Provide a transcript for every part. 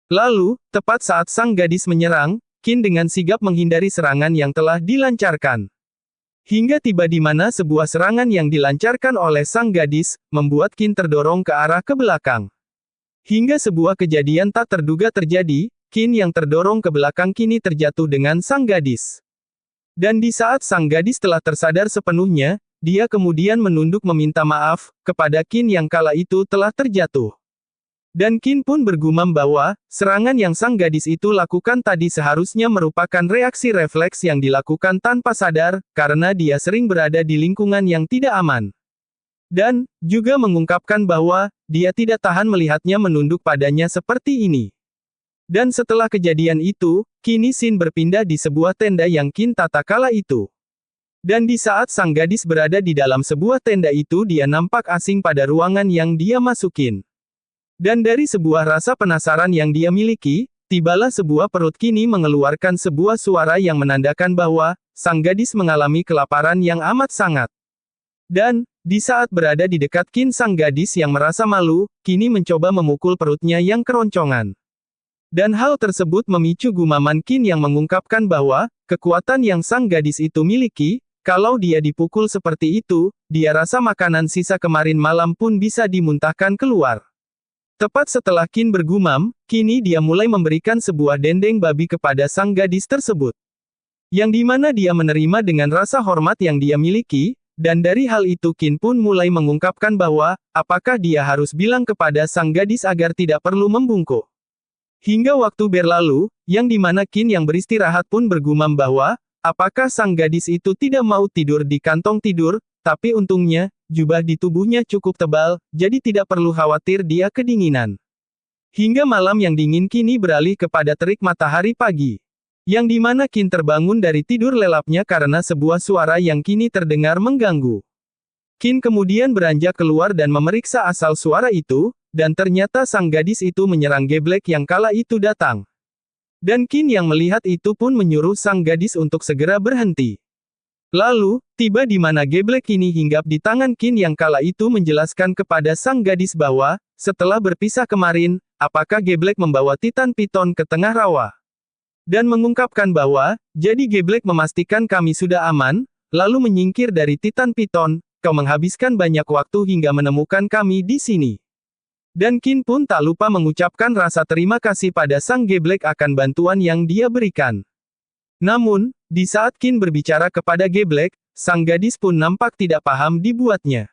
Lalu, tepat saat sang gadis menyerang, Qin dengan sigap menghindari serangan yang telah dilancarkan. Hingga tiba di mana sebuah serangan yang dilancarkan oleh sang gadis, membuat Qin terdorong ke arah ke belakang. Hingga sebuah kejadian tak terduga terjadi, Qin yang terdorong ke belakang kini terjatuh dengan sang gadis. Dan di saat sang gadis telah tersadar sepenuhnya, dia kemudian menunduk meminta maaf kepada Qin yang kala itu telah terjatuh. Dan Qin pun bergumam bahwa, serangan yang sang gadis itu lakukan tadi seharusnya merupakan reaksi refleks yang dilakukan tanpa sadar, karena dia sering berada di lingkungan yang tidak aman. Dan, juga mengungkapkan bahwa, dia tidak tahan melihatnya menunduk padanya seperti ini. Dan setelah kejadian itu, kini Xin berpindah di sebuah tenda yang Qin tata kala itu. Dan di saat sang gadis berada di dalam sebuah tenda itu dia nampak asing pada ruangan yang dia masukin. Dan dari sebuah rasa penasaran yang dia miliki, tibalah sebuah perut kini mengeluarkan sebuah suara yang menandakan bahwa, sang gadis mengalami kelaparan yang amat sangat. Dan, di saat berada di dekat Qin sang gadis yang merasa malu, kini mencoba memukul perutnya yang keroncongan. Dan hal tersebut memicu gumaman Qin yang mengungkapkan bahwa, kekuatan yang sang gadis itu miliki, kalau dia dipukul seperti itu, dia rasa makanan sisa kemarin malam pun bisa dimuntahkan keluar. Tepat setelah Qin bergumam, kini dia mulai memberikan sebuah dendeng babi kepada sang gadis tersebut. Yang dimana dia menerima dengan rasa hormat yang dia miliki, dan dari hal itu Qin pun mulai mengungkapkan bahwa, apakah dia harus bilang kepada sang gadis agar tidak perlu membungkuk. Hingga waktu berlalu, yang dimana Qin yang beristirahat pun bergumam bahwa, apakah sang gadis itu tidak mau tidur di kantong tidur, tapi untungnya, jubah di tubuhnya cukup tebal, jadi tidak perlu khawatir dia kedinginan. Hingga malam yang dingin kini beralih kepada terik matahari pagi. Yang dimana Qin terbangun dari tidur lelapnya karena sebuah suara yang kini terdengar mengganggu. Qin kemudian beranjak keluar dan memeriksa asal suara itu, dan ternyata sang gadis itu menyerang geblek yang kala itu datang. Dan Qin yang melihat itu pun menyuruh sang gadis untuk segera berhenti. Lalu, tiba di mana geblek ini hinggap di tangan Qin yang kala itu menjelaskan kepada sang gadis bahwa, setelah berpisah kemarin, apakah geblek membawa Titan Piton ke tengah rawa. Dan mengungkapkan bahwa, jadi geblek memastikan kami sudah aman, lalu menyingkir dari Titan Piton, kau menghabiskan banyak waktu hingga menemukan kami di sini. Dan Qin pun tak lupa mengucapkan rasa terima kasih pada sang geblek akan bantuan yang dia berikan. Namun, di saat Qin berbicara kepada geblek, sang gadis pun nampak tidak paham dibuatnya.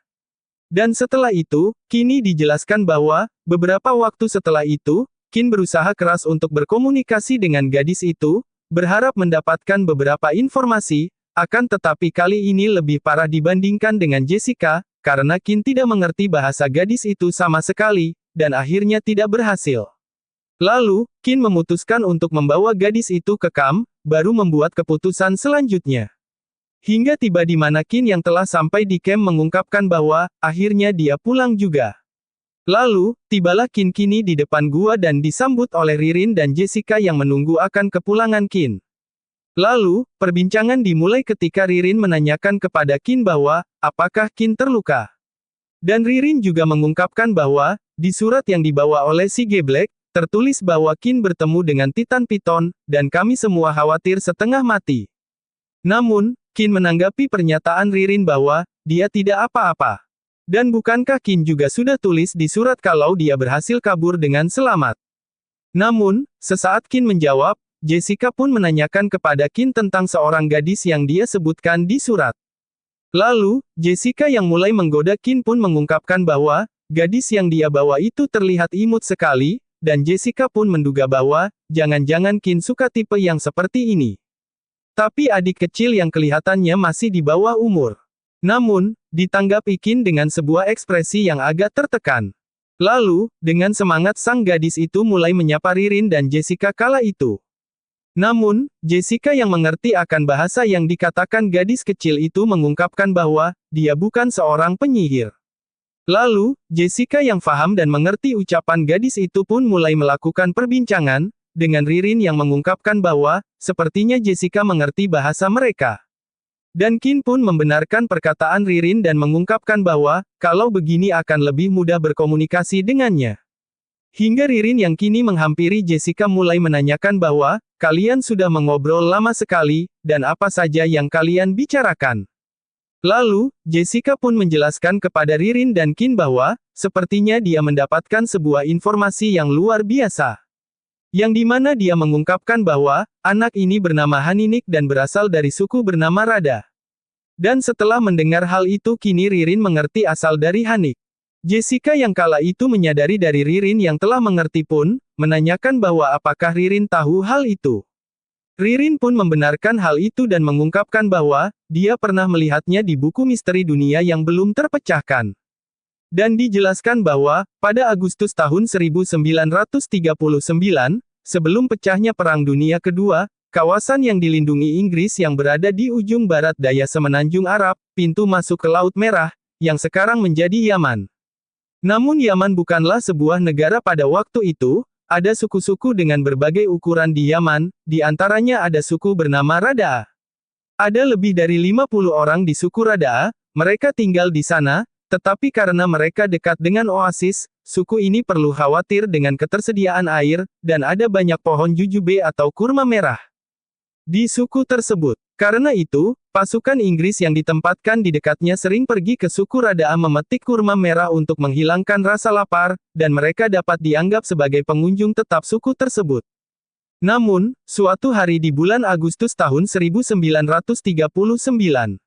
Dan setelah itu, kini dijelaskan bahwa, beberapa waktu setelah itu, Qin berusaha keras untuk berkomunikasi dengan gadis itu, berharap mendapatkan beberapa informasi, akan tetapi kali ini lebih parah dibandingkan dengan Jessica, karena Qin tidak mengerti bahasa gadis itu sama sekali, dan akhirnya tidak berhasil. Lalu, Qin memutuskan untuk membawa gadis itu ke kamp, baru membuat keputusan selanjutnya. Hingga tiba di mana Qin yang telah sampai di camp mengungkapkan bahwa, akhirnya dia pulang juga. Lalu, tibalah Qin kini di depan gua dan disambut oleh Ririn dan Jessica yang menunggu akan kepulangan Qin. Lalu, perbincangan dimulai ketika Ririn menanyakan kepada Qin bahwa, apakah Qin terluka. Dan Ririn juga mengungkapkan bahwa, di surat yang dibawa oleh si geblek, tertulis bahwa Qin bertemu dengan Titan Piton, dan kami semua khawatir setengah mati. Namun, Qin menanggapi pernyataan Ririn bahwa, dia tidak apa-apa. Dan bukankah Qin juga sudah tulis di surat kalau dia berhasil kabur dengan selamat? Namun, sesaat Qin menjawab, Jessica pun menanyakan kepada Qin tentang seorang gadis yang dia sebutkan di surat. Lalu, Jessica yang mulai menggoda Qin pun mengungkapkan bahwa, gadis yang dia bawa itu terlihat imut sekali, dan Jessica pun menduga bahwa, jangan-jangan Qin suka tipe yang seperti ini. Tapi adik kecil yang kelihatannya masih di bawah umur. Namun, ditanggapi Qin dengan sebuah ekspresi yang agak tertekan. Lalu, dengan semangat sang gadis itu mulai menyapa Ririn dan Jessica kala itu. Namun, Jessica yang mengerti akan bahasa yang dikatakan gadis kecil itu mengungkapkan bahwa, dia bukan seorang penyihir. Lalu, Jessica yang paham dan mengerti ucapan gadis itu pun mulai melakukan perbincangan, dengan Ririn yang mengungkapkan bahwa, sepertinya Jessica mengerti bahasa mereka. Dan Qin pun membenarkan perkataan Ririn dan mengungkapkan bahwa, kalau begini akan lebih mudah berkomunikasi dengannya. Hingga Ririn yang kini menghampiri Jessica mulai menanyakan bahwa, kalian sudah mengobrol lama sekali, dan apa saja yang kalian bicarakan. Lalu, Jessica pun menjelaskan kepada Ririn dan Qin bahwa, sepertinya dia mendapatkan sebuah informasi yang luar biasa. Yang dimana dia mengungkapkan bahwa, anak ini bernama Haninik dan berasal dari suku bernama Rada. Dan setelah mendengar hal itu kini Ririn mengerti asal dari Hanik. Jessica yang kala itu menyadari dari Ririn yang telah mengerti pun, menanyakan bahwa apakah Ririn tahu hal itu. Ririn pun membenarkan hal itu dan mengungkapkan bahwa, dia pernah melihatnya di buku misteri dunia yang belum terpecahkan. Dan dijelaskan bahwa, pada Agustus tahun 1939, sebelum pecahnya Perang Dunia Kedua, kawasan yang dilindungi Inggris yang berada di ujung barat daya semenanjung Arab, pintu masuk ke Laut Merah, yang sekarang menjadi Yaman. Namun Yaman bukanlah sebuah negara pada waktu itu, ada suku-suku dengan berbagai ukuran di Yaman, di antaranya ada suku bernama Rada'a. Ada lebih dari 50 orang di suku Rada'a, mereka tinggal di sana, tetapi karena mereka dekat dengan oasis, suku ini perlu khawatir dengan ketersediaan air, dan ada banyak pohon jujube atau kurma merah di suku tersebut. Karena itu, pasukan Inggris yang ditempatkan di dekatnya sering pergi ke suku Rada'a memetik kurma merah untuk menghilangkan rasa lapar, dan mereka dapat dianggap sebagai pengunjung tetap suku tersebut. Namun, suatu hari di bulan Agustus tahun 1939,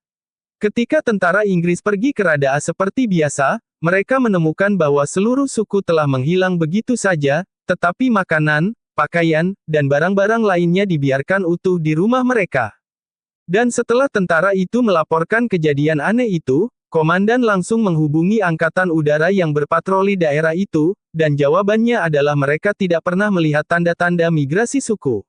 ketika tentara Inggris pergi ke Rada'a seperti biasa, mereka menemukan bahwa seluruh suku telah menghilang begitu saja, tetapi makanan, pakaian, dan barang-barang lainnya dibiarkan utuh di rumah mereka. Dan setelah tentara itu melaporkan kejadian aneh itu, komandan langsung menghubungi angkatan udara yang berpatroli daerah itu, dan jawabannya adalah mereka tidak pernah melihat tanda-tanda migrasi suku.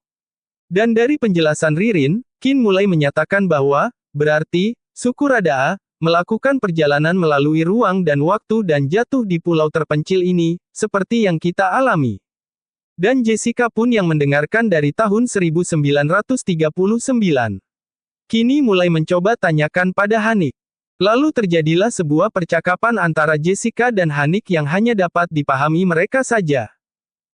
Dan dari penjelasan Ririn, Qin mulai menyatakan bahwa, berarti, suku Rada'a melakukan perjalanan melalui ruang dan waktu dan jatuh di pulau terpencil ini, seperti yang kita alami. Dan Jessica pun yang mendengarkan dari tahun 1939. Kini mulai mencoba tanyakan pada Hanik. Lalu terjadilah sebuah percakapan antara Jessica dan Hanik yang hanya dapat dipahami mereka saja.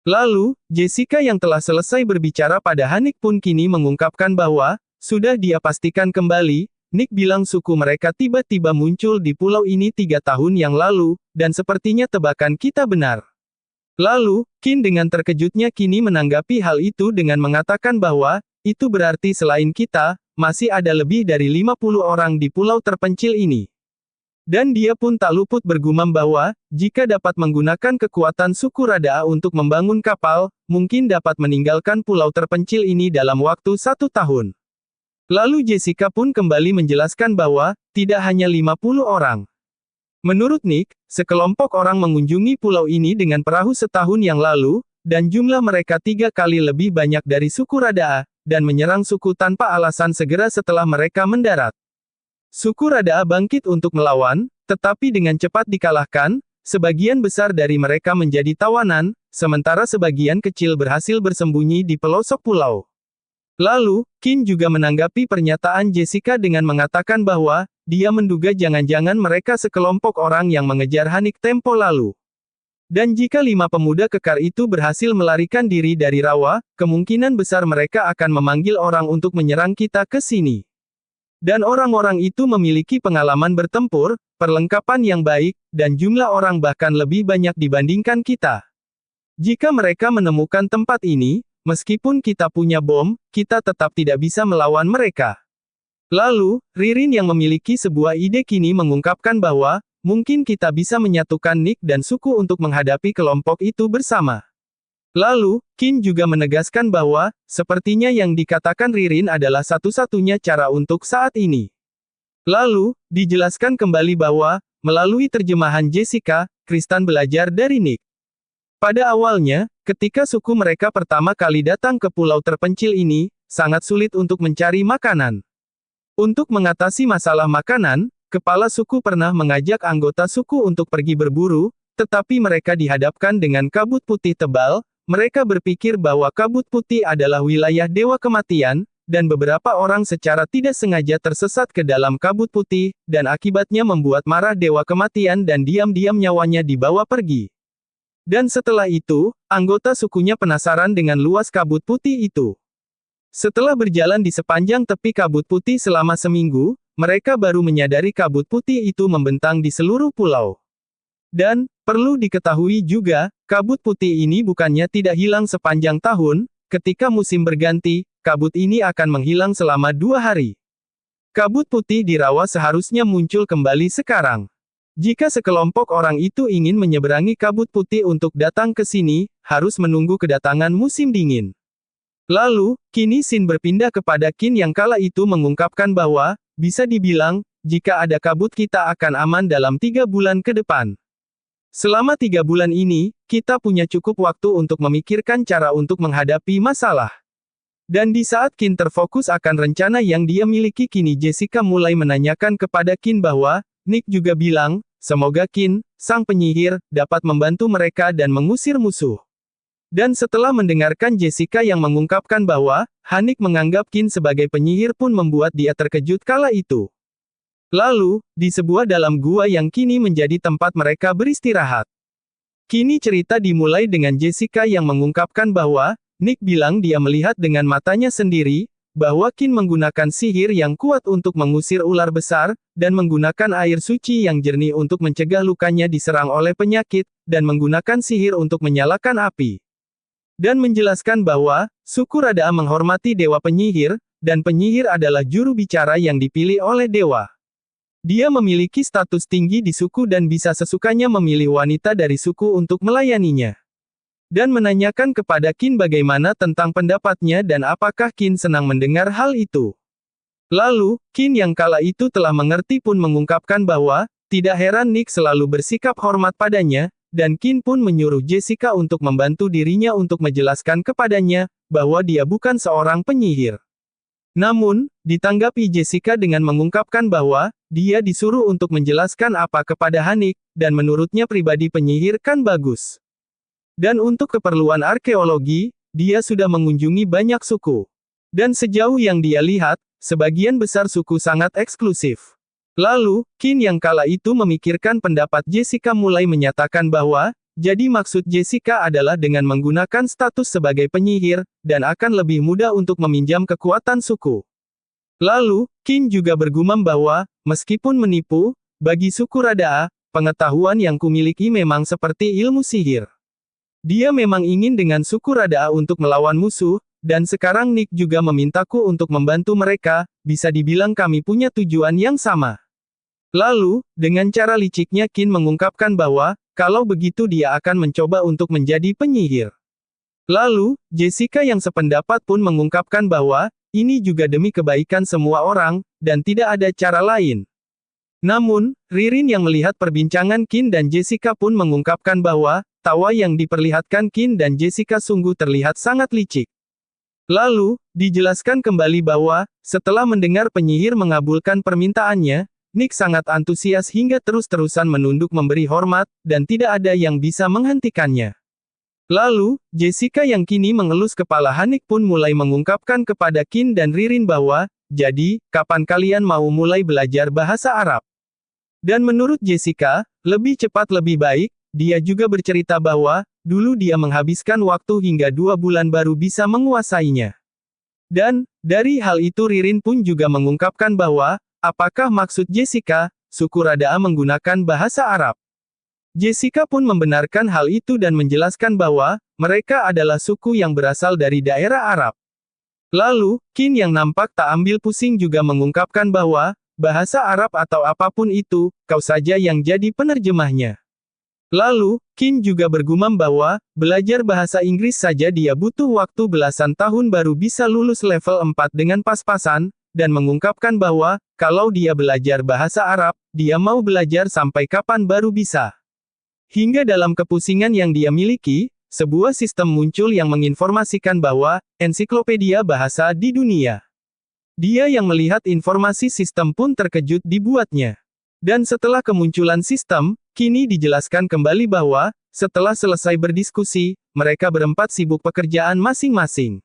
Lalu, Jessica yang telah selesai berbicara pada Hanik pun kini mengungkapkan bahwa, sudah dia pastikan kembali, Nick bilang suku mereka tiba-tiba muncul di pulau ini 3 tahun yang lalu, dan sepertinya tebakan kita benar. Lalu, Qin dengan terkejutnya kini menanggapi hal itu dengan mengatakan bahwa, itu berarti selain kita, masih ada lebih dari 50 orang di pulau terpencil ini. Dan dia pun tak luput bergumam bahwa, jika dapat menggunakan kekuatan suku Rada'a untuk membangun kapal, mungkin dapat meninggalkan pulau terpencil ini dalam waktu 1 tahun. Lalu Jessica pun kembali menjelaskan bahwa, tidak hanya 50 orang. Menurut Nick, sekelompok orang mengunjungi pulau ini dengan perahu setahun yang lalu, dan jumlah mereka 3 kali lebih banyak dari suku Rada'a, dan menyerang suku tanpa alasan segera setelah mereka mendarat. Suku Rada'a bangkit untuk melawan, tetapi dengan cepat dikalahkan, sebagian besar dari mereka menjadi tawanan, sementara sebagian kecil berhasil bersembunyi di pelosok pulau. Lalu, Qin juga menanggapi pernyataan Jessica dengan mengatakan bahwa, dia menduga jangan-jangan mereka sekelompok orang yang mengejar Hanik tempo lalu. Dan jika 5 pemuda kekar itu berhasil melarikan diri dari rawa, kemungkinan besar mereka akan memanggil orang untuk menyerang kita ke sini. Dan orang-orang itu memiliki pengalaman bertempur, perlengkapan yang baik, dan jumlah orang bahkan lebih banyak dibandingkan kita. Jika mereka menemukan tempat ini, meskipun kita punya bom, kita tetap tidak bisa melawan mereka. Lalu, Ririn yang memiliki sebuah ide kini mengungkapkan bahwa, mungkin kita bisa menyatukan Nick dan suku untuk menghadapi kelompok itu bersama. Lalu, Qin juga menegaskan bahwa, sepertinya yang dikatakan Ririn adalah satu-satunya cara untuk saat ini. Lalu, dijelaskan kembali bahwa, melalui terjemahan Jessica, Kristen belajar dari Nick. Pada awalnya, ketika suku mereka pertama kali datang ke pulau terpencil ini, sangat sulit untuk mencari makanan. Untuk mengatasi masalah makanan, kepala suku pernah mengajak anggota suku untuk pergi berburu, tetapi mereka dihadapkan dengan kabut putih tebal. Mereka berpikir bahwa kabut putih adalah wilayah dewa kematian, dan beberapa orang secara tidak sengaja tersesat ke dalam kabut putih, dan akibatnya membuat marah dewa kematian dan diam-diam nyawanya dibawa pergi. Dan setelah itu, anggota sukunya penasaran dengan luas kabut putih itu. Setelah berjalan di sepanjang tepi kabut putih selama seminggu, mereka baru menyadari kabut putih itu membentang di seluruh pulau. Dan, perlu diketahui juga, kabut putih ini bukannya tidak hilang sepanjang tahun, ketika musim berganti, kabut ini akan menghilang selama 2 hari. Kabut putih di rawa seharusnya muncul kembali sekarang. Jika sekelompok orang itu ingin menyeberangi kabut putih untuk datang ke sini, harus menunggu kedatangan musim dingin. Lalu, kini Sin berpindah kepada Qin yang kala itu mengungkapkan bahwa, bisa dibilang, jika ada kabut kita akan aman dalam 3 bulan ke depan. Selama 3 bulan ini, kita punya cukup waktu untuk memikirkan cara untuk menghadapi masalah. Dan di saat Qin terfokus akan rencana yang dia miliki kini Jessica mulai menanyakan kepada Qin bahwa, Nick juga bilang, semoga Qin, sang penyihir, dapat membantu mereka dan mengusir musuh. Dan setelah mendengarkan Jessica yang mengungkapkan bahwa, Hanik menganggap Qin sebagai penyihir pun membuat dia terkejut kala itu. Lalu, di sebuah dalam gua yang kini menjadi tempat mereka beristirahat. Kini cerita dimulai dengan Jessica yang mengungkapkan bahwa, Nick bilang dia melihat dengan matanya sendiri, bahwa Qin menggunakan sihir yang kuat untuk mengusir ular besar, dan menggunakan air suci yang jernih untuk mencegah lukanya diserang oleh penyakit, dan menggunakan sihir untuk menyalakan api. Dan menjelaskan bahwa, suku Rada menghormati dewa penyihir, dan penyihir adalah juru bicara yang dipilih oleh dewa. Dia memiliki status tinggi di suku dan bisa sesukanya memilih wanita dari suku untuk melayaninya. Dan menanyakan kepada Qin bagaimana tentang pendapatnya dan apakah Qin senang mendengar hal itu. Lalu, Qin yang kala itu telah mengerti pun mengungkapkan bahwa, tidak heran Nick selalu bersikap hormat padanya, dan Qin pun menyuruh Jessica untuk membantu dirinya untuk menjelaskan kepadanya, bahwa dia bukan seorang penyihir. Namun, ditanggapi Jessica dengan mengungkapkan bahwa, dia disuruh untuk menjelaskan apa kepada Hanik, dan menurutnya pribadi penyihir kan bagus. Dan untuk keperluan arkeologi, dia sudah mengunjungi banyak suku. Dan sejauh yang dia lihat, sebagian besar suku sangat eksklusif. Lalu, Qin yang kala itu memikirkan pendapat Jessica mulai menyatakan bahwa, jadi maksud Jessica adalah dengan menggunakan status sebagai penyihir, dan akan lebih mudah untuk meminjam kekuatan suku. Lalu, Qin juga bergumam bahwa, meskipun menipu, bagi suku Rada, pengetahuan yang kumiliki memang seperti ilmu sihir. Dia memang ingin dengan suku Rada untuk melawan musuh, dan sekarang Nick juga memintaku untuk membantu mereka, bisa dibilang kami punya tujuan yang sama. Lalu, dengan cara liciknya Qin mengungkapkan bahwa, kalau begitu dia akan mencoba untuk menjadi penyihir. Lalu, Jessica yang sependapat pun mengungkapkan bahwa, ini juga demi kebaikan semua orang, dan tidak ada cara lain. Namun, Ririn yang melihat perbincangan Qin dan Jessica pun mengungkapkan bahwa, tawa yang diperlihatkan Qin dan Jessica sungguh terlihat sangat licik. Lalu, dijelaskan kembali bahwa, setelah mendengar penyihir mengabulkan permintaannya, Nick sangat antusias hingga terus-terusan menunduk memberi hormat, dan tidak ada yang bisa menghentikannya. Lalu, Jessica yang kini mengelus kepala Hanik pun mulai mengungkapkan kepada Qin dan Ririn bahwa, jadi, kapan kalian mau mulai belajar bahasa Arab? Dan menurut Jessica, lebih cepat lebih baik, dia juga bercerita bahwa, dulu dia menghabiskan waktu hingga 2 bulan baru bisa menguasainya. Dan, dari hal itu Ririn pun juga mengungkapkan bahwa, apakah maksud Jessica, suku Rada menggunakan bahasa Arab? Jessica pun membenarkan hal itu dan menjelaskan bahwa, mereka adalah suku yang berasal dari daerah Arab. Lalu, Qin yang nampak tak ambil pusing juga mengungkapkan bahwa, bahasa Arab atau apapun itu, kau saja yang jadi penerjemahnya. Lalu, Qin juga bergumam bahwa, belajar bahasa Inggris saja dia butuh waktu belasan tahun baru bisa lulus level 4 dengan pas-pasan, dan mengungkapkan bahwa, kalau dia belajar bahasa Arab, dia mau belajar sampai kapan baru bisa. Hingga dalam kepusingan yang dia miliki, sebuah sistem muncul yang menginformasikan bahwa, ensiklopedia bahasa di dunia. Dia yang melihat informasi sistem pun terkejut dibuatnya. Dan setelah kemunculan sistem, kini dijelaskan kembali bahwa, setelah selesai berdiskusi, mereka berempat sibuk pekerjaan masing-masing.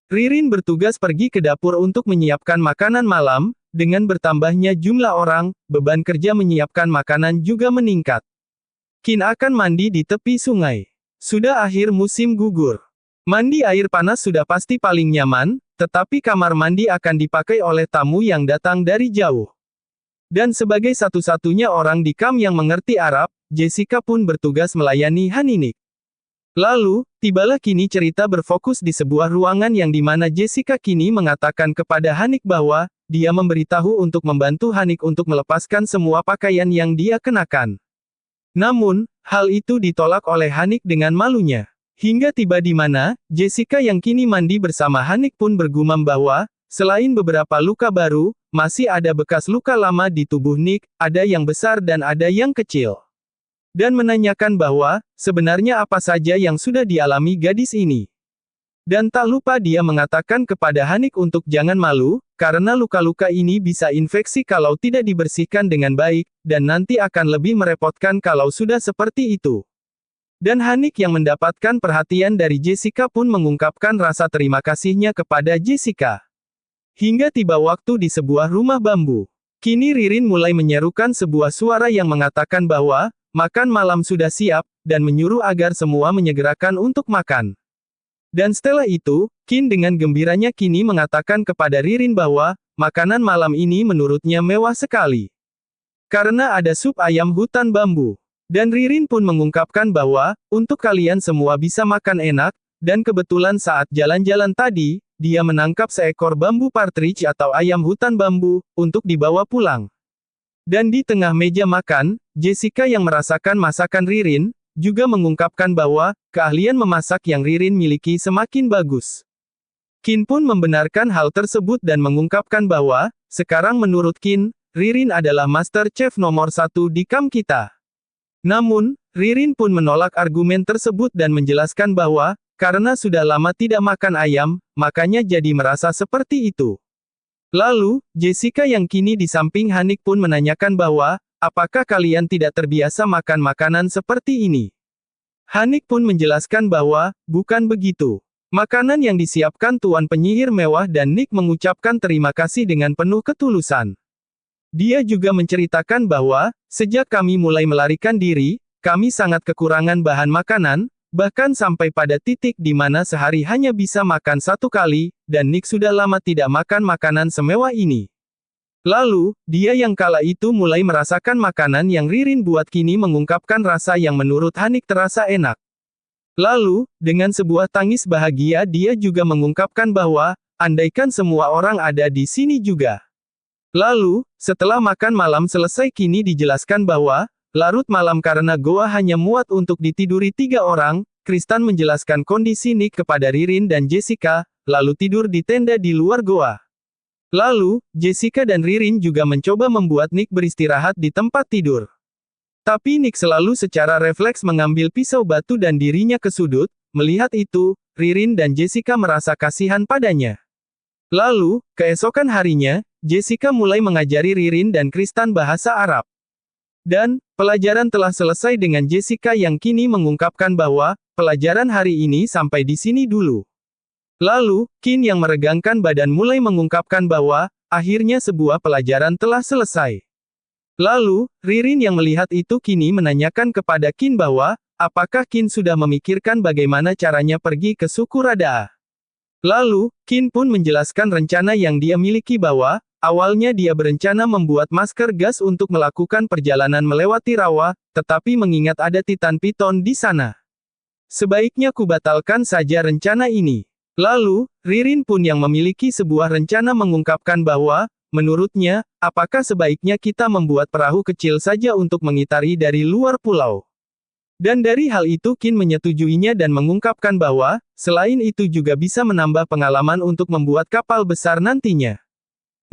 Ririn bertugas pergi ke dapur untuk menyiapkan makanan malam, dengan bertambahnya jumlah orang, beban kerja menyiapkan makanan juga meningkat. Qin akan mandi di tepi sungai. Sudah akhir musim gugur. Mandi air panas sudah pasti paling nyaman, tetapi kamar mandi akan dipakai oleh tamu yang datang dari jauh. Dan sebagai satu-satunya orang di kamp yang mengerti Arab, Jessica pun bertugas melayani Haninik. Lalu, tibalah kini cerita berfokus di sebuah ruangan yang dimana Jessica kini mengatakan kepada Hanik bahwa, dia memberitahu untuk membantu Hanik untuk melepaskan semua pakaian yang dia kenakan. Namun, hal itu ditolak oleh Hanik dengan malunya. Hingga tiba di mana, Jessica yang kini mandi bersama Hanik pun bergumam bahwa, selain beberapa luka baru, masih ada bekas luka lama di tubuh Nick, ada yang besar dan ada yang kecil. Dan menanyakan bahwa, sebenarnya apa saja yang sudah dialami gadis ini. Dan tak lupa dia mengatakan kepada Hanik untuk jangan malu, karena luka-luka ini bisa infeksi kalau tidak dibersihkan dengan baik, dan nanti akan lebih merepotkan kalau sudah seperti itu. Dan Hanik yang mendapatkan perhatian dari Jessica pun mengungkapkan rasa terima kasihnya kepada Jessica. Hingga tiba waktu di sebuah rumah bambu. Kini Ririn mulai menyerukan sebuah suara yang mengatakan bahwa, makan malam sudah siap, dan menyuruh agar semua menyegerakan untuk makan. Dan setelah itu, Qin dengan gembiranya kini mengatakan kepada Ririn bahwa, makanan malam ini menurutnya mewah sekali. Karena ada sup ayam hutan bambu. Dan Ririn pun mengungkapkan bahwa, untuk kalian semua bisa makan enak, dan kebetulan saat jalan-jalan tadi, dia menangkap seekor bambu partridge atau ayam hutan bambu, untuk dibawa pulang. Dan di tengah meja makan, Jessica yang merasakan masakan Ririn, juga mengungkapkan bahwa, keahlian memasak yang Ririn miliki semakin bagus. Qin pun membenarkan hal tersebut dan mengungkapkan bahwa, sekarang menurut Qin, Ririn adalah master chef nomor 1 di kamp kita. Namun, Ririn pun menolak argumen tersebut dan menjelaskan bahwa, karena sudah lama tidak makan ayam, makanya jadi merasa seperti itu. Lalu, Jessica yang kini di samping Hanik pun menanyakan bahwa, apakah kalian tidak terbiasa makan makanan seperti ini? Hanik pun menjelaskan bahwa, bukan begitu. Makanan yang disiapkan tuan penyihir mewah dan Nick mengucapkan terima kasih dengan penuh ketulusan. Dia juga menceritakan bahwa, sejak kami mulai melarikan diri, kami sangat kekurangan bahan makanan, bahkan sampai pada titik di mana sehari hanya bisa makan 1 kali, dan Nick sudah lama tidak makan makanan semewah ini. Lalu, dia yang kala itu mulai merasakan makanan yang Ririn buat kini mengungkapkan rasa yang menurut Hanik terasa enak. Lalu, dengan sebuah tangis bahagia dia juga mengungkapkan bahwa, andaikan semua orang ada di sini juga. Lalu, setelah makan malam selesai kini dijelaskan bahwa, larut malam karena goa hanya muat untuk ditiduri 3 orang, Kristan menjelaskan kondisi Nick kepada Ririn dan Jessica, lalu tidur di tenda di luar goa. Lalu, Jessica dan Ririn juga mencoba membuat Nick beristirahat di tempat tidur. Tapi Nick selalu secara refleks mengambil pisau batu dan dirinya ke sudut, melihat itu, Ririn dan Jessica merasa kasihan padanya. Lalu, keesokan harinya, Jessica mulai mengajari Ririn dan Kristan bahasa Arab. Dan, pelajaran telah selesai dengan Jessica yang kini mengungkapkan bahwa, pelajaran hari ini sampai di sini dulu. Lalu, Qin yang meregangkan badan mulai mengungkapkan bahwa, akhirnya sebuah pelajaran telah selesai. Lalu, Ririn yang melihat itu kini menanyakan kepada Qin bahwa, apakah Qin sudah memikirkan bagaimana caranya pergi ke suku Radaa. Lalu, Qin pun menjelaskan rencana yang dia miliki bahwa, awalnya dia berencana membuat masker gas untuk melakukan perjalanan melewati rawa, tetapi mengingat ada Titan Piton di sana. Sebaiknya kubatalkan saja rencana ini. Lalu, Ririn pun yang memiliki sebuah rencana mengungkapkan bahwa, menurutnya, apakah sebaiknya kita membuat perahu kecil saja untuk mengitari dari luar pulau. Dan dari hal itu Qin menyetujuinya dan mengungkapkan bahwa, selain itu juga bisa menambah pengalaman untuk membuat kapal besar nantinya.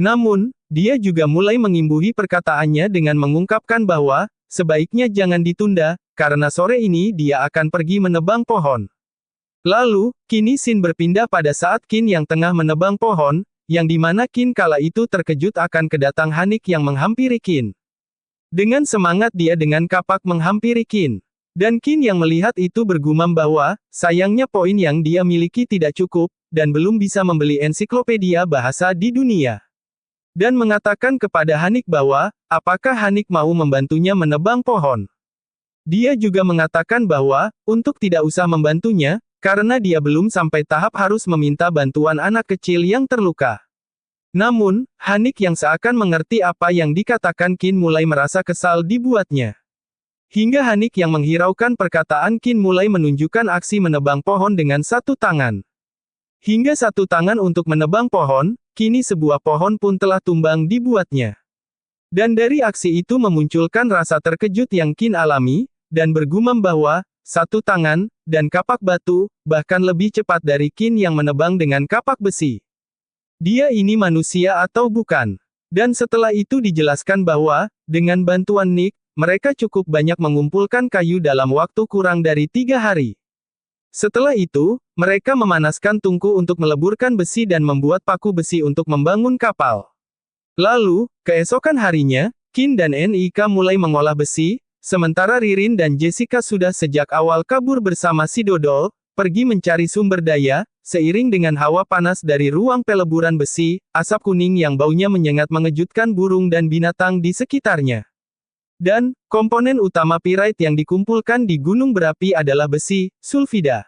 Namun, dia juga mulai mengimbuhi perkataannya dengan mengungkapkan bahwa, sebaiknya jangan ditunda, karena sore ini dia akan pergi menebang pohon. Lalu, kini scene berpindah pada saat Qin yang tengah menebang pohon, yang dimana Qin kala itu terkejut akan kedatang Hanik yang menghampiri Qin. Dengan semangat dia dengan kapak menghampiri Qin. Dan Qin yang melihat itu bergumam bahwa, sayangnya poin yang dia miliki tidak cukup, dan belum bisa membeli ensiklopedia bahasa di dunia. Dan mengatakan kepada Hanik bahwa, apakah Hanik mau membantunya menebang pohon. Dia juga mengatakan bahwa, untuk tidak usah membantunya, karena dia belum sampai tahap harus meminta bantuan anak kecil yang terluka. Namun, Hanik yang seakan mengerti apa yang dikatakan Qin mulai merasa kesal dibuatnya. Hingga Hanik yang menghiraukan perkataan Qin mulai menunjukkan aksi menebang pohon dengan satu tangan. Hingga satu tangan untuk menebang pohon, kini sebuah pohon pun telah tumbang dibuatnya. Dan dari aksi itu memunculkan rasa terkejut yang Qin alami, dan bergumam bahwa, satu tangan, dan kapak batu, bahkan lebih cepat dari Qin yang menebang dengan kapak besi. Dia ini manusia atau bukan? Dan setelah itu dijelaskan bahwa, dengan bantuan Nick, mereka cukup banyak mengumpulkan kayu dalam waktu kurang dari 3 hari. Setelah itu, mereka memanaskan tungku untuk meleburkan besi dan membuat paku besi untuk membangun kapal. Lalu, keesokan harinya, Qin dan Nik mulai mengolah besi, sementara Ririn dan Jessica sudah sejak awal kabur bersama si Dodol, pergi mencari sumber daya, seiring dengan hawa panas dari ruang peleburan besi, asap kuning yang baunya menyengat mengejutkan burung dan binatang di sekitarnya. Dan, komponen utama pirite yang dikumpulkan di gunung berapi adalah besi, sulfida.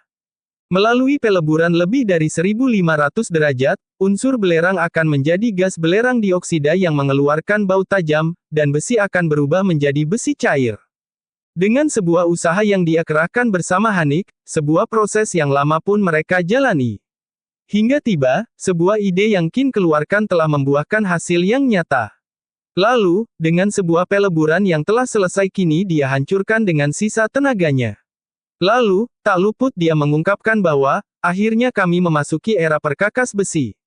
Melalui peleburan lebih dari 1500 derajat, unsur belerang akan menjadi gas belerang dioksida yang mengeluarkan bau tajam, dan besi akan berubah menjadi besi cair. Dengan sebuah usaha yang dia kerahkan bersama Hanik, sebuah proses yang lama pun mereka jalani. Hingga tiba, sebuah ide yang Qin keluarkan telah membuahkan hasil yang nyata. Lalu, dengan sebuah peleburan yang telah selesai kini dia hancurkan dengan sisa tenaganya. Lalu, tak luput dia mengungkapkan bahwa, akhirnya kami memasuki era perkakas besi.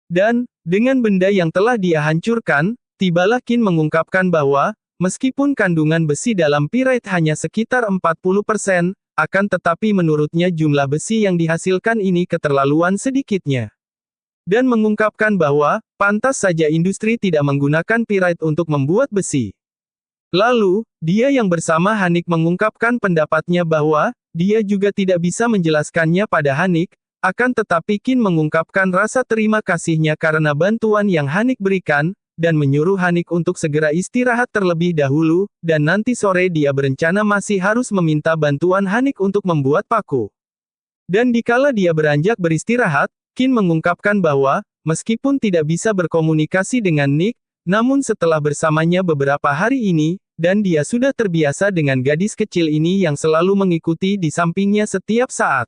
Dan, dengan benda yang telah dia hancurkan, tibalah Qin mengungkapkan bahwa, meskipun kandungan besi dalam pirite hanya sekitar 40%, akan tetapi menurutnya jumlah besi yang dihasilkan ini keterlaluan sedikitnya. Dan mengungkapkan bahwa, pantas saja industri tidak menggunakan pirite untuk membuat besi. Lalu, dia yang bersama Hanik mengungkapkan pendapatnya bahwa, dia juga tidak bisa menjelaskannya pada Hanik, akan tetapi Qin mengungkapkan rasa terima kasihnya karena bantuan yang Hanik berikan, dan menyuruh Hanik untuk segera istirahat terlebih dahulu, dan nanti sore dia berencana masih harus meminta bantuan Hanik untuk membuat paku. Dan dikala dia beranjak beristirahat, Qin mengungkapkan bahwa, meskipun tidak bisa berkomunikasi dengan Nick, namun setelah bersamanya beberapa hari ini, dan dia sudah terbiasa dengan gadis kecil ini yang selalu mengikuti di sampingnya setiap saat.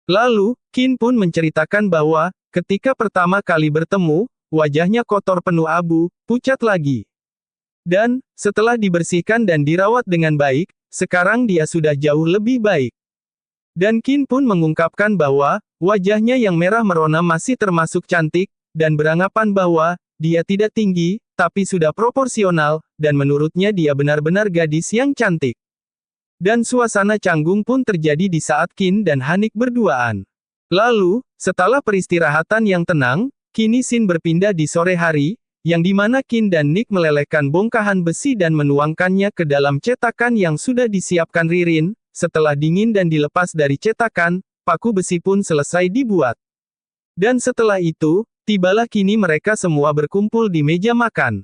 Lalu, Qin pun menceritakan bahwa, ketika pertama kali bertemu, wajahnya kotor penuh abu, pucat lagi. Dan, setelah dibersihkan dan dirawat dengan baik, sekarang dia sudah jauh lebih baik. Dan Qin pun mengungkapkan bahwa, wajahnya yang merah merona masih termasuk cantik, dan beranggapan bahwa, dia tidak tinggi, tapi sudah proporsional, dan menurutnya dia benar-benar gadis yang cantik. Dan suasana canggung pun terjadi di saat Qin dan Hanik berduaan. Lalu, setelah peristirahatan yang tenang, kini scene berpindah di sore hari, yang dimana Qin dan Nick melelehkan bongkahan besi dan menuangkannya ke dalam cetakan yang sudah disiapkan Ririn. Setelah dingin dan dilepas dari cetakan, paku besi pun selesai dibuat. Dan setelah itu, tibalah kini mereka semua berkumpul di meja makan.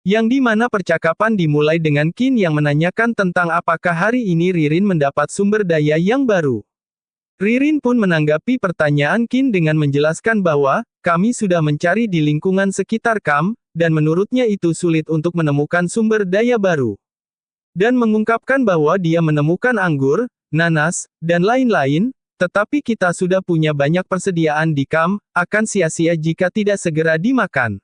Yang dimana percakapan dimulai dengan Qin yang menanyakan tentang apakah hari ini Ririn mendapat sumber daya yang baru. Ririn pun menanggapi pertanyaan Qin dengan menjelaskan bahwa, kami sudah mencari di lingkungan sekitar Kam, dan menurutnya itu sulit untuk menemukan sumber daya baru. Dan mengungkapkan bahwa dia menemukan anggur, nanas, dan lain-lain, tetapi kita sudah punya banyak persediaan di Kam, akan sia-sia jika tidak segera dimakan.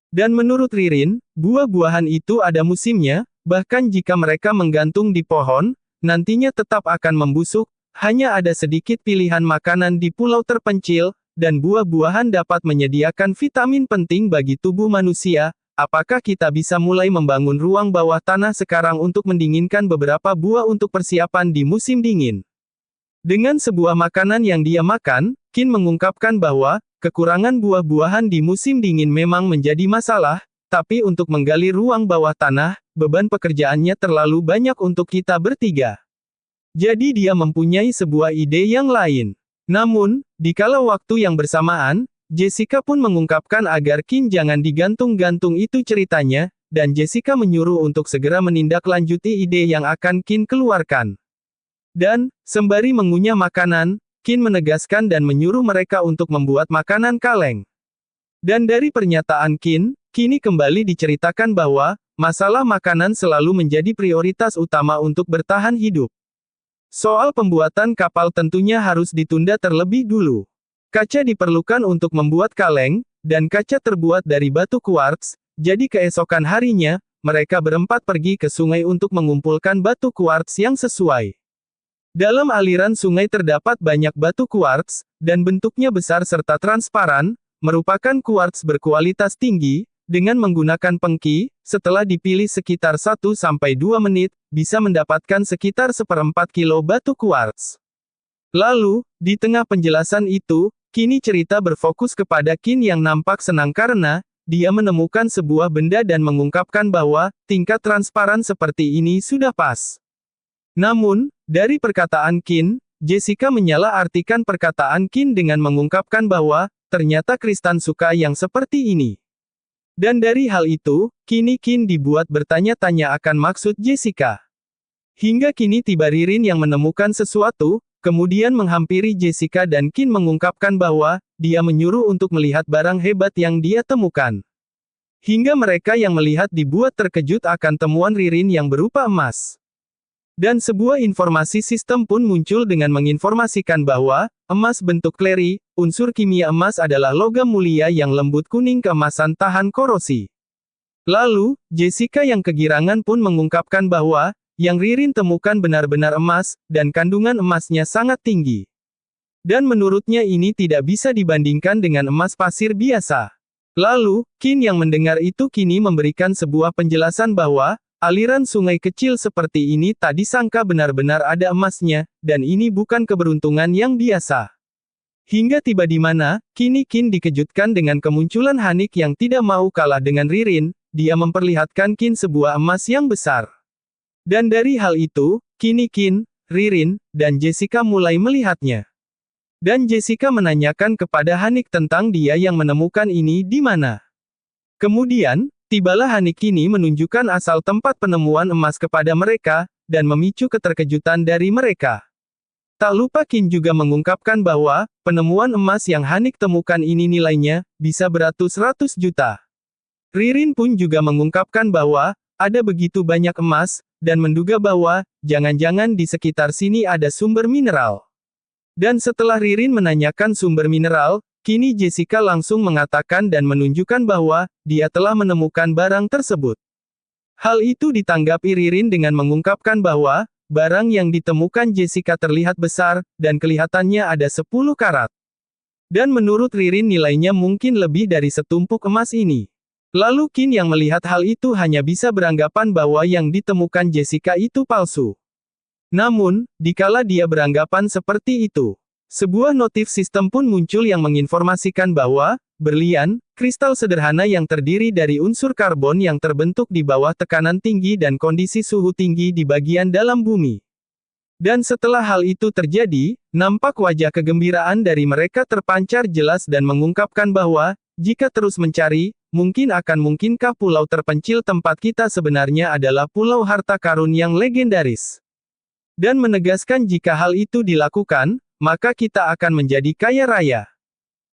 Dan menurut Ririn, buah-buahan itu ada musimnya, bahkan jika mereka menggantung di pohon, nantinya tetap akan membusuk. Hanya ada sedikit pilihan makanan di pulau terpencil, dan buah-buahan dapat menyediakan vitamin penting bagi tubuh manusia. Apakah kita bisa mulai membangun ruang bawah tanah sekarang untuk mendinginkan beberapa buah untuk persiapan di musim dingin? Dengan sebuah makanan yang dia makan, Qin mengungkapkan bahwa, kekurangan buah-buahan di musim dingin memang menjadi masalah, tapi untuk menggali ruang bawah tanah, beban pekerjaannya terlalu banyak untuk kita bertiga. Jadi dia mempunyai sebuah ide yang lain. Namun, dikala waktu yang bersamaan, Jessica pun mengungkapkan agar Qin jangan digantung-gantung itu ceritanya, dan Jessica menyuruh untuk segera menindaklanjuti ide yang akan Qin keluarkan. Dan, sembari mengunyah makanan, Qin menegaskan dan menyuruh mereka untuk membuat makanan kaleng. Dan dari pernyataan Qin, kini kembali diceritakan bahwa, masalah makanan selalu menjadi prioritas utama untuk bertahan hidup. Soal pembuatan kapal tentunya harus ditunda terlebih dulu. Kaca diperlukan untuk membuat kaleng, dan kaca terbuat dari batu kuarts, jadi keesokan harinya, mereka berempat pergi ke sungai untuk mengumpulkan batu kuarts yang sesuai. Dalam aliran sungai terdapat banyak batu kuarts, dan bentuknya besar serta transparan, merupakan kuarts berkualitas tinggi, dengan menggunakan pengki, setelah dipilih sekitar 1-2 menit, bisa mendapatkan sekitar 1/4 kilo batu kuarts. Lalu, di tengah penjelasan itu, kini cerita berfokus kepada Qin yang nampak senang karena, dia menemukan sebuah benda dan mengungkapkan bahwa, tingkat transparan seperti ini sudah pas. Namun, dari perkataan Qin, Jessica menyalahartikan perkataan Qin dengan mengungkapkan bahwa, ternyata Kristan suka yang seperti ini. Dan dari hal itu, kini Qin dibuat bertanya-tanya akan maksud Jessica. Hingga kini tiba Ririn yang menemukan sesuatu, kemudian menghampiri Jessica dan Qin mengungkapkan bahwa, dia menyuruh untuk melihat barang hebat yang dia temukan. Hingga mereka yang melihat dibuat terkejut akan temuan Ririn yang berupa emas. Dan sebuah informasi sistem pun muncul dengan menginformasikan bahwa, emas bentuk kleri, unsur kimia emas adalah logam mulia yang lembut kuning keemasan tahan korosi. Lalu, Jessica yang kegirangan pun mengungkapkan bahwa, yang Ririn temukan benar-benar emas, dan kandungan emasnya sangat tinggi. Dan menurutnya ini tidak bisa dibandingkan dengan emas pasir biasa. Lalu, Qin yang mendengar itu kini memberikan sebuah penjelasan bahwa, aliran sungai kecil seperti ini tak disangka benar-benar ada emasnya, dan ini bukan keberuntungan yang biasa. Hingga tiba di mana, kini Qin dikejutkan dengan kemunculan Hanik yang tidak mau kalah dengan Ririn, dia memperlihatkan Qin sebuah emas yang besar. Dan dari hal itu, kini Qin, Ririn, dan Jessica mulai melihatnya. Dan Jessica menanyakan kepada Hanik tentang dia yang menemukan ini di mana. Kemudian, tibalah Hanik kini menunjukkan asal tempat penemuan emas kepada mereka, dan memicu keterkejutan dari mereka. Tak lupa Qin juga mengungkapkan bahwa, penemuan emas yang Hanik temukan ini nilainya, bisa beratus-ratus juta. Ririn pun juga mengungkapkan bahwa, ada begitu banyak emas, dan menduga bahwa, jangan-jangan di sekitar sini ada sumber mineral. Dan setelah Ririn menanyakan sumber mineral, kini Jessica langsung mengatakan dan menunjukkan bahwa, dia telah menemukan barang tersebut. Hal itu ditanggapi Ririn dengan mengungkapkan bahwa, barang yang ditemukan Jessica terlihat besar, dan kelihatannya ada 10 karat. Dan menurut Ririn nilainya mungkin lebih dari setumpuk emas ini. Lalu Qin yang melihat hal itu hanya bisa beranggapan bahwa yang ditemukan Jessica itu palsu. Namun, dikala dia beranggapan seperti itu, sebuah notif sistem pun muncul yang menginformasikan bahwa, berlian, kristal sederhana yang terdiri dari unsur karbon yang terbentuk di bawah tekanan tinggi dan kondisi suhu tinggi di bagian dalam bumi. Dan setelah hal itu terjadi, nampak wajah kegembiraan dari mereka terpancar jelas dan mengungkapkan bahwa, jika terus mencari, mungkinkah pulau terpencil tempat kita sebenarnya adalah pulau harta karun yang legendaris. Dan menegaskan jika hal itu dilakukan, maka kita akan menjadi kaya raya.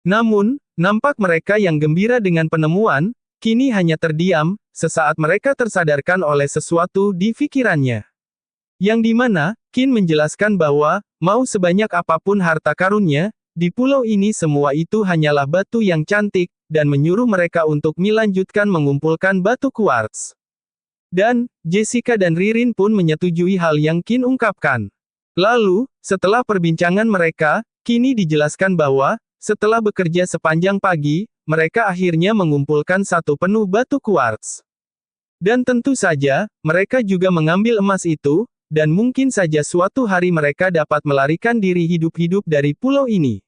Namun, nampak mereka yang gembira dengan penemuan, kini hanya terdiam, sesaat mereka tersadarkan oleh sesuatu di pikirannya. Yang dimana, Qin menjelaskan bahwa, mau sebanyak apapun harta karunnya, di pulau ini semua itu hanyalah batu yang cantik, dan menyuruh mereka untuk melanjutkan mengumpulkan batu kuarts. Dan, Jessica dan Ririn pun menyetujui hal yang Qin ungkapkan. Lalu, setelah perbincangan mereka, kini dijelaskan bahwa, setelah bekerja sepanjang pagi, mereka akhirnya mengumpulkan satu penuh batu kuarts. Dan tentu saja, mereka juga mengambil emas itu, dan mungkin saja suatu hari mereka dapat melarikan diri hidup-hidup dari pulau ini.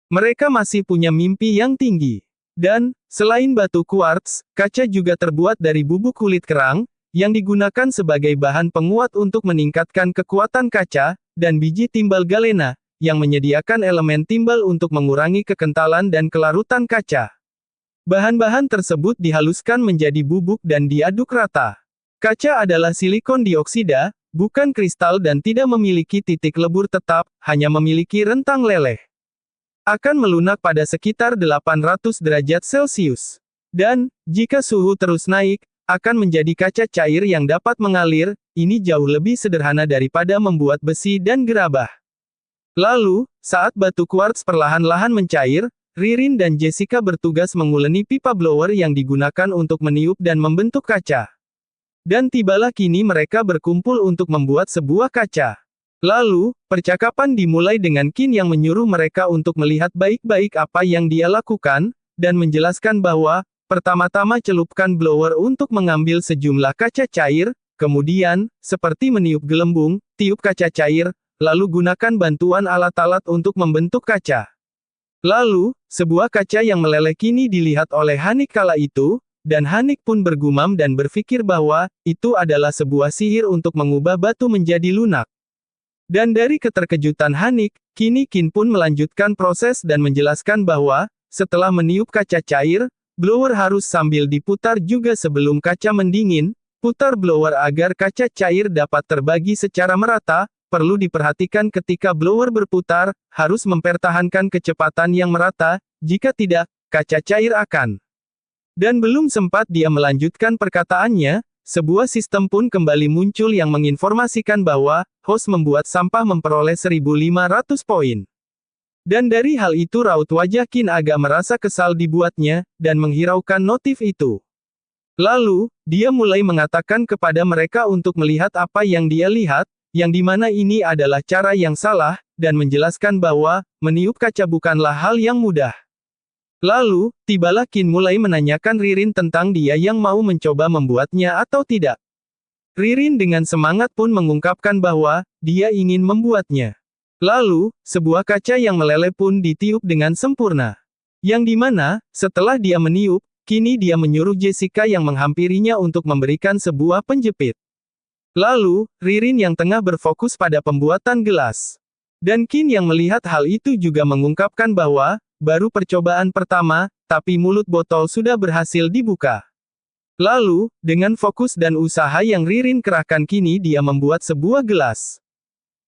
Mereka masih punya mimpi yang tinggi. Dan, selain batu kuarts, kaca juga terbuat dari bubuk kulit kerang, yang digunakan sebagai bahan penguat untuk meningkatkan kekuatan kaca, dan biji timbal galena, yang menyediakan elemen timbal untuk mengurangi kekentalan dan kelarutan kaca. Bahan-bahan tersebut dihaluskan menjadi bubuk dan diaduk rata. Kaca adalah silikon dioksida, bukan kristal dan tidak memiliki titik lebur tetap, hanya memiliki rentang leleh. Akan melunak pada sekitar 800 derajat Celcius. Dan, jika suhu terus naik, akan menjadi kaca cair yang dapat mengalir. Ini jauh lebih sederhana daripada membuat besi dan gerabah. Lalu, saat batu quartz perlahan-lahan mencair, Ririn dan Jessica bertugas menguleni pipa blower yang digunakan untuk meniup dan membentuk kaca. Dan tibalah kini mereka berkumpul untuk membuat sebuah kaca. Lalu, percakapan dimulai dengan Qin yang menyuruh mereka untuk melihat baik-baik apa yang dia lakukan, dan menjelaskan bahwa, pertama-tama celupkan blower untuk mengambil sejumlah kaca cair, kemudian, seperti meniup gelembung, tiup kaca cair, lalu gunakan bantuan alat-alat untuk membentuk kaca. Lalu, sebuah kaca yang meleleh kini dilihat oleh Hanik kala itu, dan Hanik pun bergumam dan berpikir bahwa, itu adalah sebuah sihir untuk mengubah batu menjadi lunak. Dan dari keterkejutan Hanik, kini Qin pun melanjutkan proses dan menjelaskan bahwa, setelah meniup kaca cair, blower harus sambil diputar juga sebelum kaca mendingin, putar blower agar kaca cair dapat terbagi secara merata. Perlu diperhatikan ketika blower berputar, harus mempertahankan kecepatan yang merata, jika tidak, kaca cair akan. Dan belum sempat dia melanjutkan perkataannya, sebuah sistem pun kembali muncul yang menginformasikan bahwa, host membuat sampah memperoleh 1500 poin. Dan dari hal itu raut wajah Qin agak merasa kesal dibuatnya, dan menghiraukan notif itu. Lalu, dia mulai mengatakan kepada mereka untuk melihat apa yang dia lihat, yang dimana ini adalah cara yang salah, dan menjelaskan bahwa, meniup kaca bukanlah hal yang mudah. Lalu, tibalah Qin mulai menanyakan Ririn tentang dia yang mau mencoba membuatnya atau tidak. Ririn dengan semangat pun mengungkapkan bahwa, dia ingin membuatnya. Lalu, sebuah kaca yang meleleh pun ditiup dengan sempurna. Yang dimana, setelah dia meniup, kini dia menyuruh Jessica yang menghampirinya untuk memberikan sebuah penjepit. Lalu, Ririn yang tengah berfokus pada pembuatan gelas. Dan Qin yang melihat hal itu juga mengungkapkan bahwa, baru percobaan pertama, tapi mulut botol sudah berhasil dibuka. Lalu, dengan fokus dan usaha yang Ririn kerahkan kini dia membuat sebuah gelas.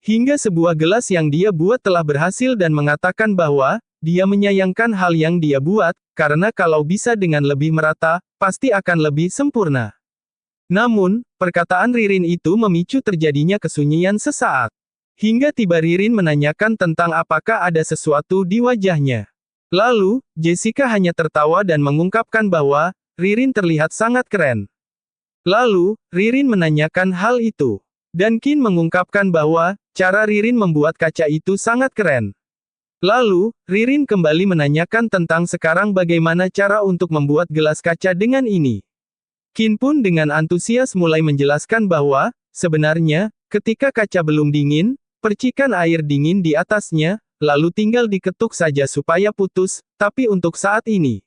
Hingga sebuah gelas yang dia buat telah berhasil dan mengatakan bahwa, dia menyayangkan hal yang dia buat, karena kalau bisa dengan lebih merata, pasti akan lebih sempurna. Namun, perkataan Ririn itu memicu terjadinya kesunyian sesaat. Hingga tiba Ririn menanyakan tentang apakah ada sesuatu di wajahnya. Lalu, Jessica hanya tertawa dan mengungkapkan bahwa, Ririn terlihat sangat keren. Lalu, Ririn menanyakan hal itu. Dan Qin mengungkapkan bahwa, cara Ririn membuat kaca itu sangat keren. Lalu, Ririn kembali menanyakan tentang sekarang bagaimana cara untuk membuat gelas kaca dengan ini. Qin pun dengan antusias mulai menjelaskan bahwa, sebenarnya, ketika kaca belum dingin, percikan air dingin di atasnya, lalu tinggal diketuk saja supaya putus, tapi untuk saat ini,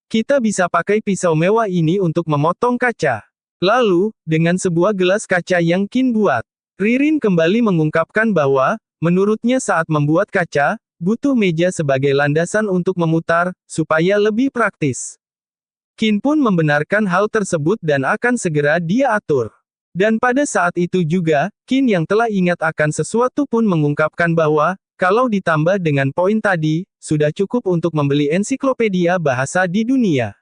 kita bisa pakai pisau mewah ini untuk memotong kaca. Lalu, dengan sebuah gelas kaca yang Qin buat, Ririn kembali mengungkapkan bahwa, menurutnya saat membuat kaca, butuh meja sebagai landasan untuk memutar, supaya lebih praktis. Qin pun membenarkan hal tersebut dan akan segera dia atur. Dan pada saat itu juga, Qin yang telah ingat akan sesuatu pun mengungkapkan bahwa, kalau ditambah dengan poin tadi, sudah cukup untuk membeli ensiklopedia bahasa di dunia.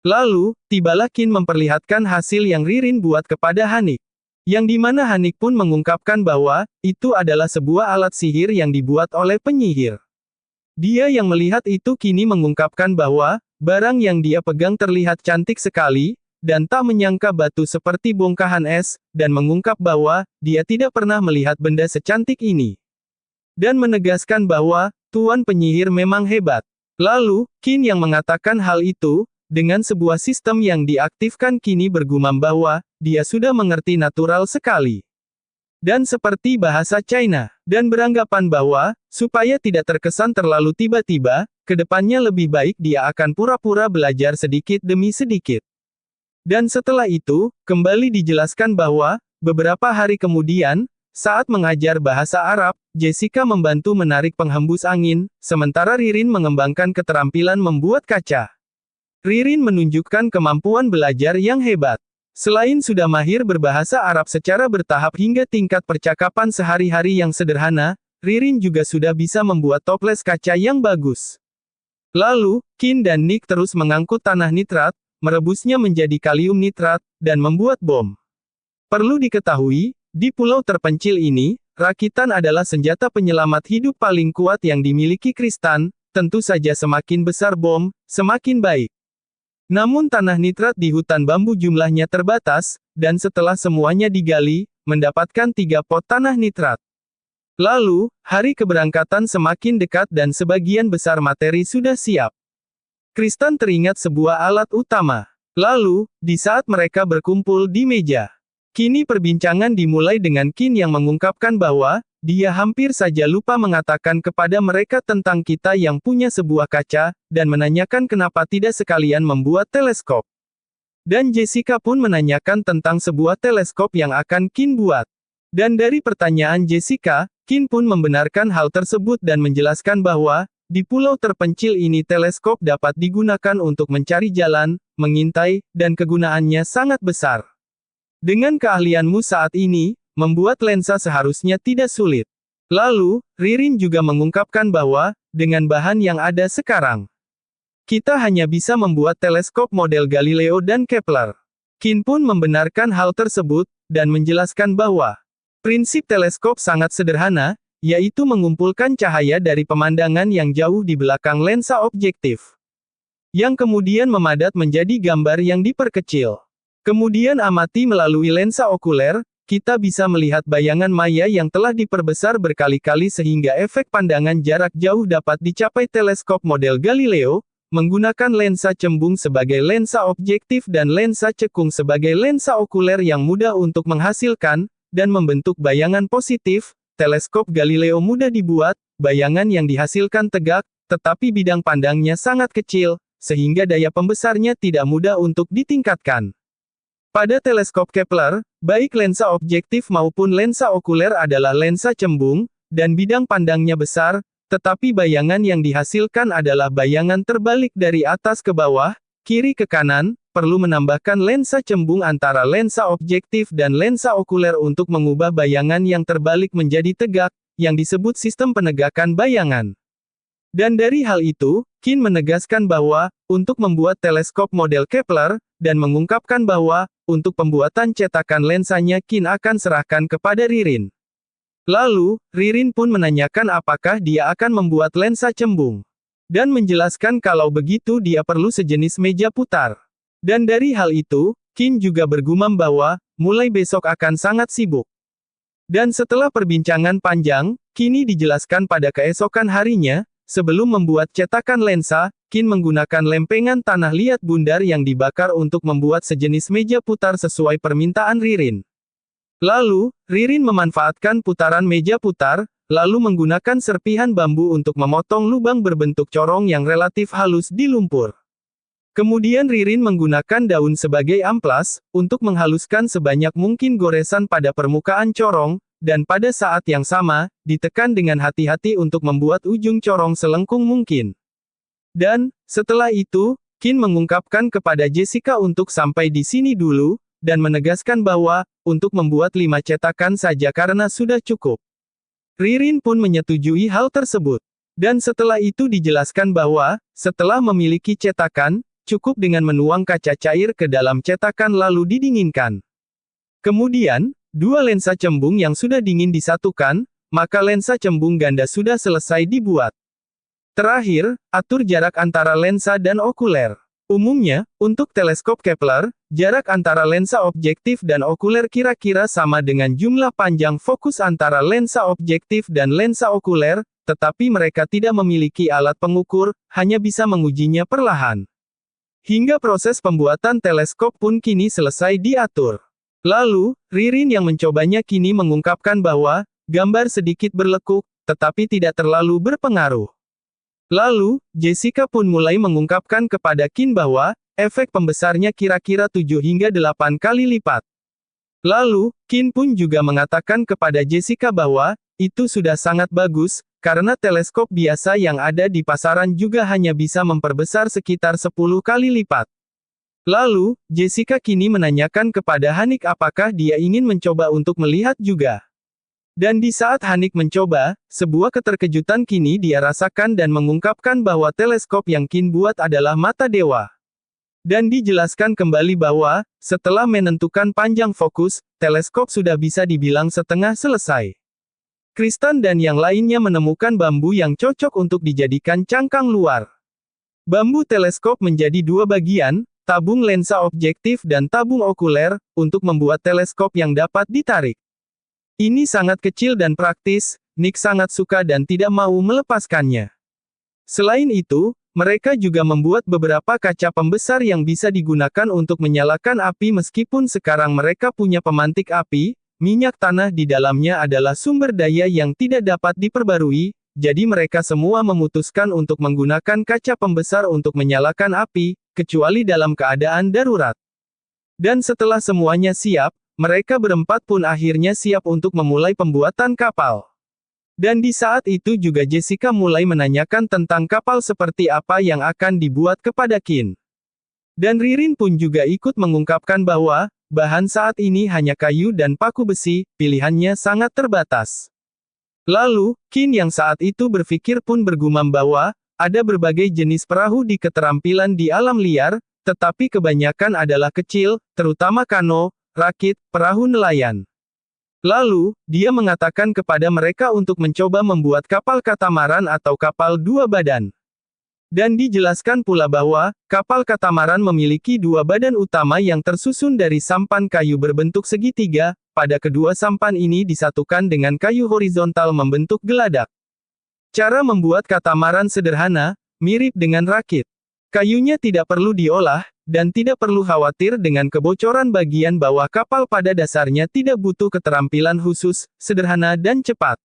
Lalu, tibalah Qin memperlihatkan hasil yang Ririn buat kepada Hanik. Yang dimana Hanik pun mengungkapkan bahwa, itu adalah sebuah alat sihir yang dibuat oleh penyihir. Dia yang melihat itu kini mengungkapkan bahwa, barang yang dia pegang terlihat cantik sekali, dan tak menyangka batu seperti bongkahan es, dan mengungkap bahwa, dia tidak pernah melihat benda secantik ini. Dan menegaskan bahwa, Tuan penyihir memang hebat. Lalu, Qin yang mengatakan hal itu, dengan sebuah sistem yang diaktifkan kini bergumam bahwa, dia sudah mengerti natural sekali. Dan seperti bahasa China, dan beranggapan bahwa, supaya tidak terkesan terlalu tiba-tiba, kedepannya lebih baik dia akan pura-pura belajar sedikit demi sedikit. Dan setelah itu, kembali dijelaskan bahwa, beberapa hari kemudian, saat mengajar bahasa Arab, Jessica membantu menarik penghembus angin, sementara Ririn mengembangkan keterampilan membuat kaca. Ririn menunjukkan kemampuan belajar yang hebat. Selain sudah mahir berbahasa Arab secara bertahap hingga tingkat percakapan sehari-hari yang sederhana, Ririn juga sudah bisa membuat toples kaca yang bagus. Lalu, Qin dan Nick terus mengangkut tanah nitrat, merebusnya menjadi kalium nitrat, dan membuat bom. Perlu diketahui, di pulau terpencil ini, rakitan adalah senjata penyelamat hidup paling kuat yang dimiliki Kristen, tentu saja semakin besar bom, semakin baik. Namun tanah nitrat di hutan bambu jumlahnya terbatas, dan setelah semuanya digali, mendapatkan 3 pot tanah nitrat. Lalu, hari keberangkatan semakin dekat dan sebagian besar materi sudah siap. Kristen teringat sebuah alat utama. Lalu, di saat mereka berkumpul di meja, kini perbincangan dimulai dengan Qin yang mengungkapkan bahwa, dia hampir saja lupa mengatakan kepada mereka tentang kita yang punya sebuah kaca, dan menanyakan kenapa tidak sekalian membuat teleskop. Dan Jessica pun menanyakan tentang sebuah teleskop yang akan Qin buat. Dan dari pertanyaan Jessica, Qin pun membenarkan hal tersebut dan menjelaskan bahwa, di pulau terpencil ini teleskop dapat digunakan untuk mencari jalan, mengintai, dan kegunaannya sangat besar. Dengan keahlianmu saat ini, membuat lensa seharusnya tidak sulit. Lalu, Ririn juga mengungkapkan bahwa, dengan bahan yang ada sekarang, kita hanya bisa membuat teleskop model Galileo dan Kepler. Qin pun membenarkan hal tersebut, dan menjelaskan bahwa, prinsip teleskop sangat sederhana, yaitu mengumpulkan cahaya dari pemandangan yang jauh di belakang lensa objektif, yang kemudian memadat menjadi gambar yang diperkecil. Kemudian amati melalui lensa okuler, kita bisa melihat bayangan maya yang telah diperbesar berkali-kali sehingga efek pandangan jarak jauh dapat dicapai. Teleskop model Galileo, menggunakan lensa cembung sebagai lensa objektif dan lensa cekung sebagai lensa okuler yang mudah untuk menghasilkan, dan membentuk bayangan positif. Teleskop Galileo mudah dibuat, bayangan yang dihasilkan tegak, tetapi bidang pandangnya sangat kecil, sehingga daya pembesarnya tidak mudah untuk ditingkatkan. Pada teleskop Kepler, baik lensa objektif maupun lensa okuler adalah lensa cembung, dan bidang pandangnya besar, tetapi bayangan yang dihasilkan adalah bayangan terbalik dari atas ke bawah, kiri ke kanan. Perlu menambahkan lensa cembung antara lensa objektif dan lensa okuler untuk mengubah bayangan yang terbalik menjadi tegak, yang disebut sistem penegakan bayangan. Dan dari hal itu, Qin menegaskan bahwa, untuk membuat teleskop model Kepler, dan mengungkapkan bahwa, untuk pembuatan cetakan lensanya Qin akan serahkan kepada Ririn. Lalu, Ririn pun menanyakan apakah dia akan membuat lensa cembung. Dan menjelaskan kalau begitu dia perlu sejenis meja putar. Dan dari hal itu, Qin juga bergumam bahwa, mulai besok akan sangat sibuk. Dan setelah perbincangan panjang, kini dijelaskan pada keesokan harinya, sebelum membuat cetakan lensa, Qin menggunakan lempengan tanah liat bundar yang dibakar untuk membuat sejenis meja putar sesuai permintaan Ririn. Lalu, Ririn memanfaatkan putaran meja putar, lalu menggunakan serpihan bambu untuk memotong lubang berbentuk corong yang relatif halus di lumpur. Kemudian Ririn menggunakan daun sebagai amplas, untuk menghaluskan sebanyak mungkin goresan pada permukaan corong, dan pada saat yang sama, ditekan dengan hati-hati untuk membuat ujung corong selengkung mungkin. Dan, setelah itu, Qin mengungkapkan kepada Jessica untuk sampai di sini dulu, dan menegaskan bahwa, untuk membuat 5 cetakan saja karena sudah cukup. Ririn pun menyetujui hal tersebut. Dan setelah itu dijelaskan bahwa, setelah memiliki cetakan, cukup dengan menuang kaca cair ke dalam cetakan lalu didinginkan. Kemudian, 2 lensa cembung yang sudah dingin disatukan, maka lensa cembung ganda sudah selesai dibuat. Terakhir, atur jarak antara lensa dan okuler. Umumnya, untuk teleskop Kepler, jarak antara lensa objektif dan okuler kira-kira sama dengan jumlah panjang fokus antara lensa objektif dan lensa okuler, tetapi mereka tidak memiliki alat pengukur, hanya bisa mengujinya perlahan. Hingga proses pembuatan teleskop pun kini selesai diatur. Lalu, Ririn yang mencobanya kini mengungkapkan bahwa, gambar sedikit berlekuk, tetapi tidak terlalu berpengaruh. Lalu, Jessica pun mulai mengungkapkan kepada Qin bahwa, efek pembesarnya kira-kira 7 hingga 8 kali lipat. Lalu, Qin pun juga mengatakan kepada Jessica bahwa, itu sudah sangat bagus, karena teleskop biasa yang ada di pasaran juga hanya bisa memperbesar sekitar 10 kali lipat. Lalu, Jessica kini menanyakan kepada Hanik apakah dia ingin mencoba untuk melihat juga. Dan di saat Hanik mencoba, sebuah keterkejutan kini dia rasakan dan mengungkapkan bahwa teleskop yang Qin buat adalah mata dewa. Dan dijelaskan kembali bahwa, setelah menentukan panjang fokus, teleskop sudah bisa dibilang setengah selesai. Kristen dan yang lainnya menemukan bambu yang cocok untuk dijadikan cangkang luar. Bambu teleskop menjadi dua bagian, tabung lensa objektif dan tabung okuler, untuk membuat teleskop yang dapat ditarik. Ini sangat kecil dan praktis, Nick sangat suka dan tidak mau melepaskannya. Selain itu, mereka juga membuat beberapa kaca pembesar yang bisa digunakan untuk menyalakan api meskipun sekarang mereka punya pemantik api, minyak tanah di dalamnya adalah sumber daya yang tidak dapat diperbarui, jadi mereka semua memutuskan untuk menggunakan kaca pembesar untuk menyalakan api, kecuali dalam keadaan darurat. Dan setelah semuanya siap, mereka berempat pun akhirnya siap untuk memulai pembuatan kapal. Dan di saat itu juga Jessica mulai menanyakan tentang kapal seperti apa yang akan dibuat kepada Qin. Dan Ririn pun juga ikut mengungkapkan bahwa, bahan saat ini hanya kayu dan paku besi, pilihannya sangat terbatas. Lalu, Qin yang saat itu berpikir pun bergumam bahwa, ada berbagai jenis perahu di keterampilan di alam liar, tetapi kebanyakan adalah kecil, terutama kano, rakit, perahu nelayan. Lalu, dia mengatakan kepada mereka untuk mencoba membuat kapal katamaran atau kapal dua badan. Dan dijelaskan pula bahwa, kapal katamaran memiliki dua badan utama yang tersusun dari sampan kayu berbentuk segitiga, pada kedua sampan ini disatukan dengan kayu horizontal membentuk geladak. Cara membuat katamaran sederhana, mirip dengan rakit. Kayunya tidak perlu diolah, dan tidak perlu khawatir dengan kebocoran bagian bawah kapal pada dasarnya tidak butuh keterampilan khusus, sederhana dan cepat.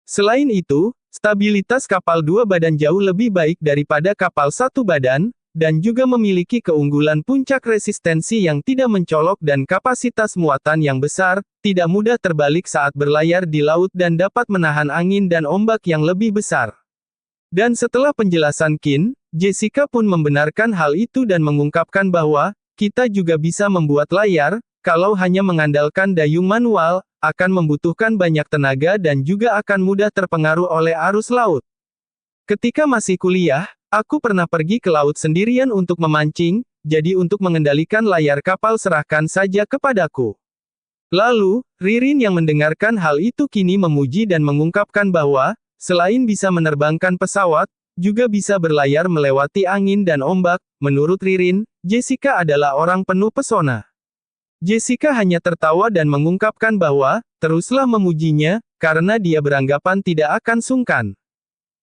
Selain itu, stabilitas kapal dua badan jauh lebih baik daripada kapal satu badan, dan juga memiliki keunggulan puncak resistensi yang tidak mencolok dan kapasitas muatan yang besar, tidak mudah terbalik saat berlayar di laut dan dapat menahan angin dan ombak yang lebih besar. Dan setelah penjelasan Qin, Jessica pun membenarkan hal itu dan mengungkapkan bahwa, kita juga bisa membuat layar, kalau hanya mengandalkan dayung manual, akan membutuhkan banyak tenaga dan juga akan mudah terpengaruh oleh arus laut. Ketika masih kuliah, aku pernah pergi ke laut sendirian untuk memancing, jadi untuk mengendalikan layar kapal serahkan saja kepadaku. Lalu, Ririn yang mendengarkan hal itu kini memuji dan mengungkapkan bahwa, selain bisa menerbangkan pesawat, juga bisa berlayar melewati angin dan ombak. Menurut Ririn, Jessica adalah orang penuh pesona. Jessica hanya tertawa dan mengungkapkan bahwa, teruslah memujinya, karena dia beranggapan tidak akan sungkan.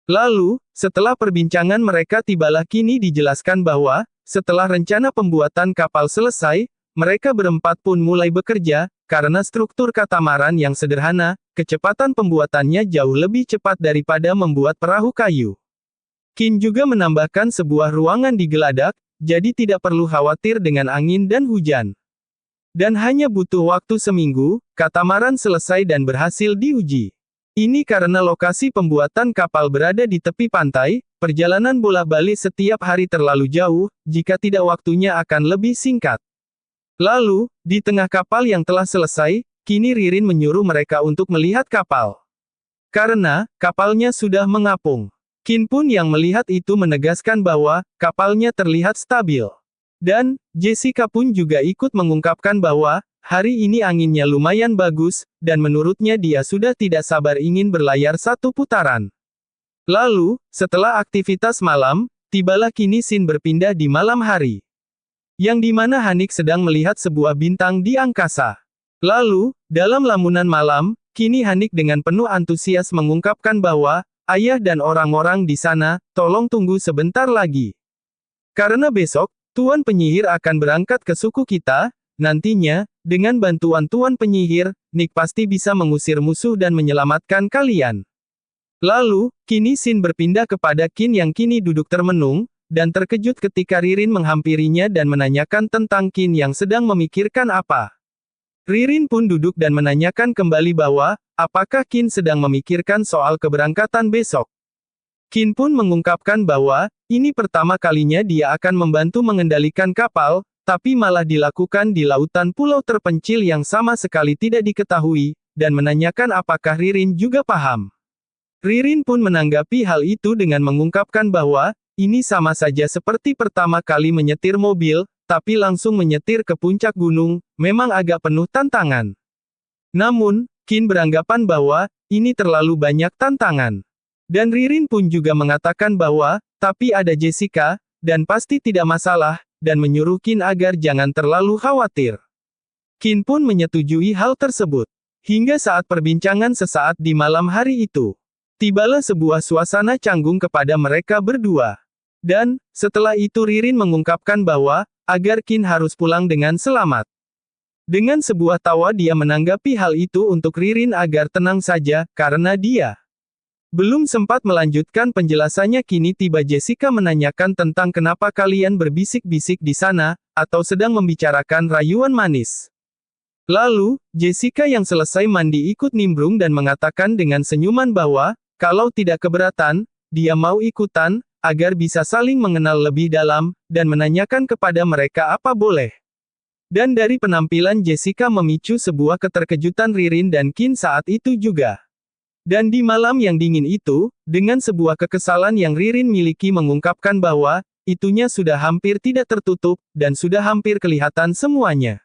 Lalu, setelah perbincangan mereka tibalah kini dijelaskan bahwa, setelah rencana pembuatan kapal selesai, mereka berempat pun mulai bekerja, karena struktur katamaran yang sederhana, kecepatan pembuatannya jauh lebih cepat daripada membuat perahu kayu. Qin juga menambahkan sebuah ruangan di geladak, jadi tidak perlu khawatir dengan angin dan hujan. Dan hanya butuh waktu seminggu, katamaran selesai dan berhasil diuji. Ini karena lokasi pembuatan kapal berada di tepi pantai, perjalanan bolak-balik setiap hari terlalu jauh, jika tidak waktunya akan lebih singkat. Lalu, di tengah kapal yang telah selesai, kini Ririn menyuruh mereka untuk melihat kapal. Karena, kapalnya sudah mengapung. Qin pun yang melihat itu menegaskan bahwa, kapalnya terlihat stabil. Dan, Jessica pun juga ikut mengungkapkan bahwa, hari ini anginnya lumayan bagus, dan menurutnya dia sudah tidak sabar ingin berlayar satu putaran. Lalu, setelah aktivitas malam, tibalah kini scene berpindah di malam hari. Yang dimana Hanik sedang melihat sebuah bintang di angkasa. Lalu, dalam lamunan malam, kini Hanik dengan penuh antusias mengungkapkan bahwa, ayah dan orang-orang di sana, tolong tunggu sebentar lagi. Karena besok, Tuan Penyihir akan berangkat ke suku kita, nantinya, dengan bantuan Tuan Penyihir, Nick pasti bisa mengusir musuh dan menyelamatkan kalian. Lalu, kini scene berpindah kepada Qin yang kini duduk termenung, dan terkejut ketika Ririn menghampirinya dan menanyakan tentang Qin yang sedang memikirkan apa. Ririn pun duduk dan menanyakan kembali bahwa, apakah Qin sedang memikirkan soal keberangkatan besok. Qin pun mengungkapkan bahwa, ini pertama kalinya dia akan membantu mengendalikan kapal, tapi malah dilakukan di lautan pulau terpencil yang sama sekali tidak diketahui, dan menanyakan apakah Ririn juga paham. Ririn pun menanggapi hal itu dengan mengungkapkan bahwa, ini sama saja seperti pertama kali menyetir mobil, tapi langsung menyetir ke puncak gunung, memang agak penuh tantangan. Namun, Qin beranggapan bahwa, ini terlalu banyak tantangan. Dan Ririn pun juga mengatakan bahwa, tapi ada Jessica, dan pasti tidak masalah, dan menyuruh Qin agar jangan terlalu khawatir. Qin pun menyetujui hal tersebut. Hingga saat perbincangan sesaat di malam hari itu, tibalah sebuah suasana canggung kepada mereka berdua. Dan, setelah itu Ririn mengungkapkan bahwa, agar Qin harus pulang dengan selamat. Dengan sebuah tawa dia menanggapi hal itu untuk Ririn agar tenang saja, karena dia belum sempat melanjutkan penjelasannya kini tiba Jessica menanyakan tentang kenapa kalian berbisik-bisik di sana, atau sedang membicarakan rayuan manis. Lalu, Jessica yang selesai mandi ikut nimbrung dan mengatakan dengan senyuman bahwa, kalau tidak keberatan, dia mau ikutan, agar bisa saling mengenal lebih dalam, dan menanyakan kepada mereka apa boleh. Dan dari penampilan Jessica memicu sebuah keterkejutan Ririn dan Qin saat itu juga. Dan di malam yang dingin itu, dengan sebuah kekesalan yang Ririn miliki mengungkapkan bahwa, itunya sudah hampir tidak tertutup, dan sudah hampir kelihatan semuanya.